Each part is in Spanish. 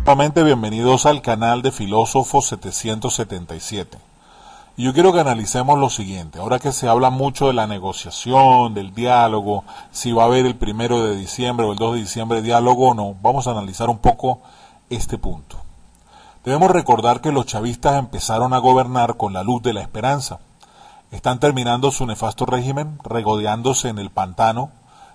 Nuevamente bienvenidos al canal de Filósofo 777. Y yo quiero que analicemos lo siguiente. Ahora que se habla mucho de la negociación, del diálogo, si va a haber el 1 de diciembre o el 2 de diciembre diálogo o no, vamos a analizar un poco este punto. Debemos recordar que los chavistas empezaron a gobernar con la luz de la esperanza. Están terminando su nefasto régimen regodeándose en el pantano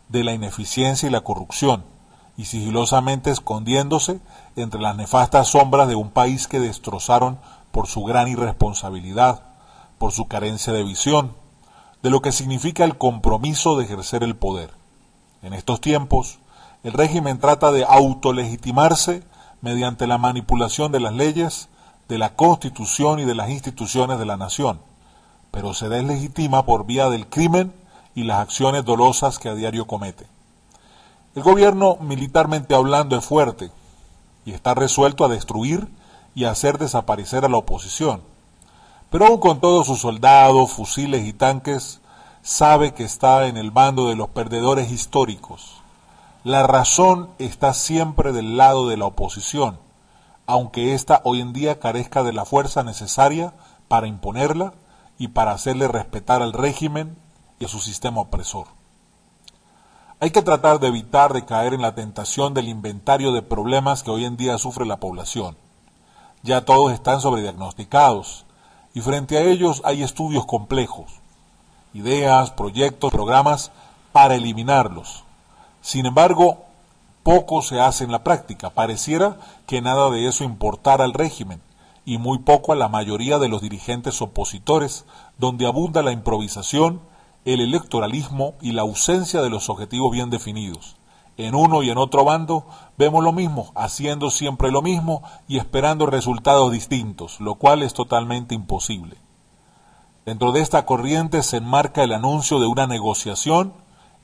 de la ineficiencia y la corrupción, y sigilosamente escondiéndose entre las nefastas sombras de un país que destrozaron por su gran irresponsabilidad, por su carencia de visión, de lo que significa el compromiso de ejercer el poder. En estos tiempos, el régimen trata de autolegitimarse mediante la manipulación de las leyes, de la Constitución y de las instituciones de la nación, pero se deslegitima por vía del crimen y las acciones dolosas que a diario comete. El gobierno, militarmente hablando, es fuerte y está resuelto a destruir y a hacer desaparecer a la oposición. Pero aún con todos sus soldados, fusiles y tanques, sabe que está en el bando de los perdedores históricos. La razón está siempre del lado de la oposición, aunque ésta hoy en día carezca de la fuerza necesaria para imponerla y para hacerle respetar al régimen y a su sistema opresor. Hay que tratar de evitar de caer en la tentación del inventario de problemas que hoy en día sufre la población. Ya todos están sobrediagnosticados y frente a ellos hay estudios complejos, ideas, proyectos, programas para eliminarlos. Sin embargo, poco se hace en la práctica. Pareciera que nada de eso importara al régimen y muy poco a la mayoría de los dirigentes opositores, donde abunda la improvisación, el electoralismo y la ausencia de los objetivos bien definidos. En uno y en otro bando vemos lo mismo, haciendo siempre lo mismo y esperando resultados distintos, lo cual es totalmente imposible. Dentro de esta corriente se enmarca el anuncio de una negociación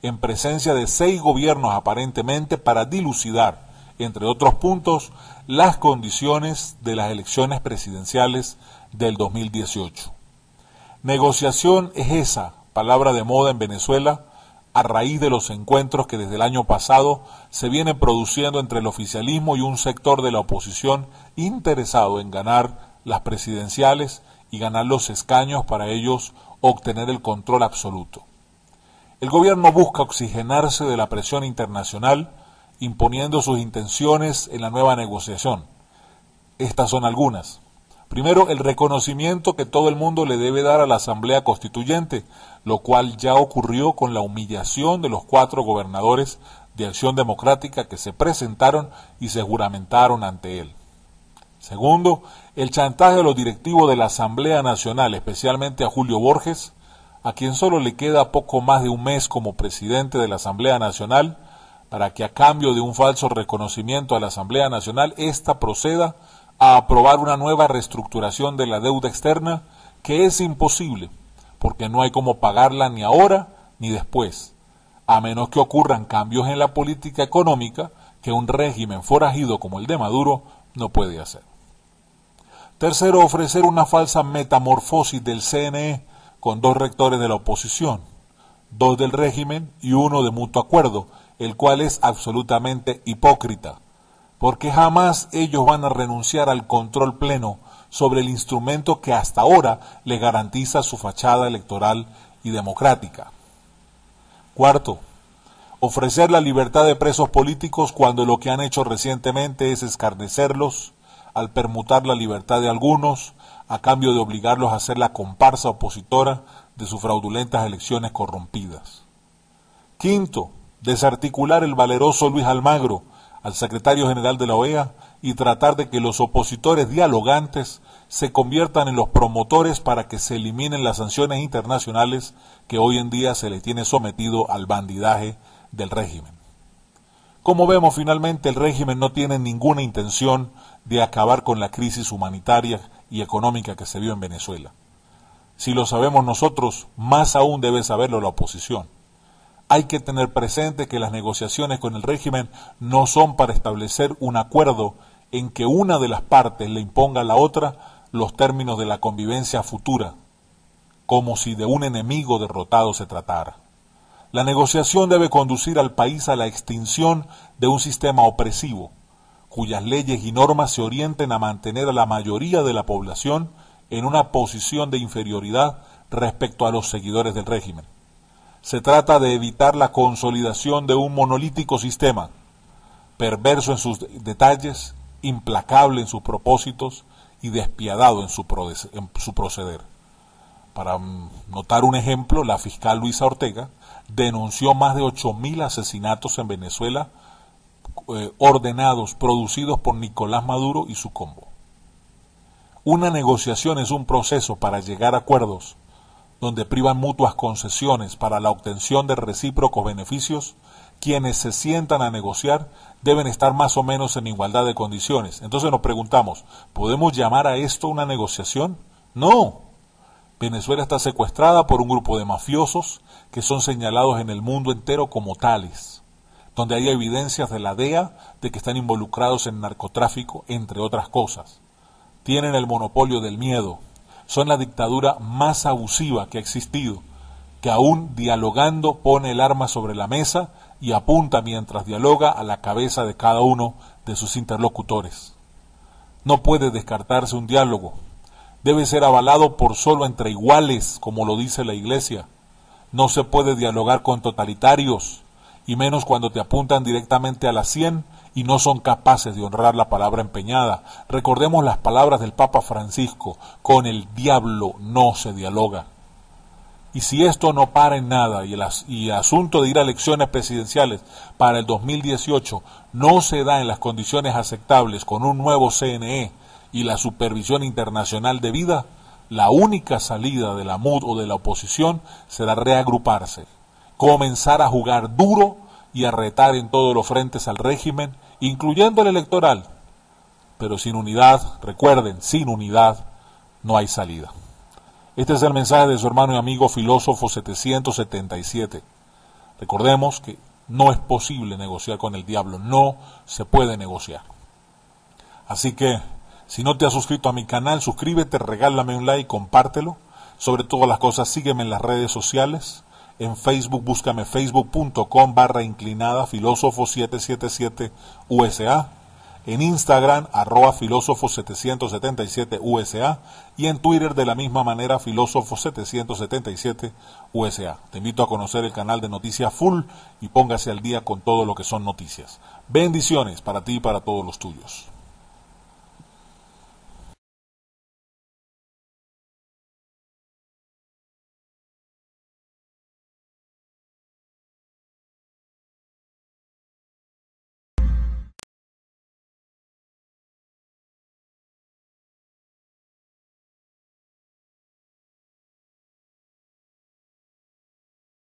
en presencia de 6 gobiernos aparentemente para dilucidar, entre otros puntos, las condiciones de las elecciones presidenciales del 2018. Negociación es esa palabra de moda en Venezuela a raíz de los encuentros que desde el año pasado se vienen produciendo entre el oficialismo y un sector de la oposición interesado en ganar las presidenciales y ganar los escaños para ellos obtener el control absoluto. El gobierno busca oxigenarse de la presión internacional imponiendo sus intenciones en la nueva negociación. Estas son algunas. Primero, el reconocimiento que todo el mundo le debe dar a la Asamblea Constituyente, lo cual ya ocurrió con la humillación de los 4 gobernadores de Acción Democrática que se presentaron y se juramentaron ante él. Segundo, el chantaje a los directivos de la Asamblea Nacional, especialmente a Julio Borges, a quien solo le queda poco más de un mes como presidente de la Asamblea Nacional, para que a cambio de un falso reconocimiento a la Asamblea Nacional, ésta proceda a aprobar una nueva reestructuración de la deuda externa que es imposible, porque no hay cómo pagarla ni ahora ni después, a menos que ocurran cambios en la política económica que un régimen forajido como el de Maduro no puede hacer. Tercero, ofrecer una falsa metamorfosis del CNE con 2 rectores de la oposición, 2 del régimen y 1 de mutuo acuerdo, el cual es absolutamente hipócrita, porque jamás ellos van a renunciar al control pleno sobre el instrumento que hasta ahora les garantiza su fachada electoral y democrática. Cuarto, ofrecer la libertad de presos políticos cuando lo que han hecho recientemente es escarnecerlos al permutar la libertad de algunos a cambio de obligarlos a hacer la comparsa opositora de sus fraudulentas elecciones corrompidas. Quinto, desarticular el valeroso Luis Almagro, al secretario general de la OEA, y tratar de que los opositores dialogantes se conviertan en los promotores para que se eliminen las sanciones internacionales que hoy en día se le tiene sometido al bandidaje del régimen. Como vemos, finalmente el régimen no tiene ninguna intención de acabar con la crisis humanitaria y económica que se vio en Venezuela. Si lo sabemos nosotros, más aún debe saberlo la oposición. Hay que tener presente que las negociaciones con el régimen no son para establecer un acuerdo en que una de las partes le imponga a la otra los términos de la convivencia futura, como si de un enemigo derrotado se tratara. La negociación debe conducir al país a la extinción de un sistema opresivo, cuyas leyes y normas se orienten a mantener a la mayoría de la población en una posición de inferioridad respecto a los seguidores del régimen. Se trata de evitar la consolidación de un monolítico sistema, perverso en sus detalles, implacable en sus propósitos y despiadado en su proceder. Para notar un ejemplo, la fiscal Luisa Ortega denunció más de 8.000 asesinatos en Venezuela ordenados, producidos por Nicolás Maduro y su combo. Una negociación es un proceso para llegar a acuerdos donde privan mutuas concesiones para la obtención de recíprocos beneficios. Quienes se sientan a negociar deben estar más o menos en igualdad de condiciones. Entonces nos preguntamos, ¿podemos llamar a esto una negociación? No. Venezuela está secuestrada por un grupo de mafiosos que son señalados en el mundo entero como tales, donde hay evidencias de la DEA de que están involucrados en narcotráfico, entre otras cosas. Tienen el monopolio del miedo. Son la dictadura más abusiva que ha existido, que aún dialogando pone el arma sobre la mesa y apunta mientras dialoga a la cabeza de cada uno de sus interlocutores. No puede descartarse un diálogo. Debe ser avalado por solo entre iguales, como lo dice la Iglesia. No se puede dialogar con totalitarios, y menos cuando te apuntan directamente a la sien y no son capaces de honrar la palabra empeñada. Recordemos las palabras del Papa Francisco: con el diablo no se dialoga. Y si esto no para en nada y el asunto de ir a elecciones presidenciales para el 2018 no se da en las condiciones aceptables con un nuevo CNE y la supervisión internacional debida, la única salida de la MUD o de la oposición será reagruparse, comenzar a jugar duro y a retar en todos los frentes al régimen, incluyendo el electoral. Pero sin unidad, recuerden, sin unidad no hay salida. Este es el mensaje de su hermano y amigo Filósofo 777. Recordemos que no es posible negociar con el diablo, no se puede negociar. Así que, si no te has suscrito a mi canal, suscríbete, regálame un like, compártelo. Sobre todas las cosas, sígueme en las redes sociales. En Facebook, búscame facebook.com/inclinada filósofo 777 USA. En Instagram, @filósofo 777 USA. Y en Twitter, de la misma manera, filósofo 777 USA. Te invito a conocer el canal de Noticias Full y póngase al día con todo lo que son noticias. Bendiciones para ti y para todos los tuyos.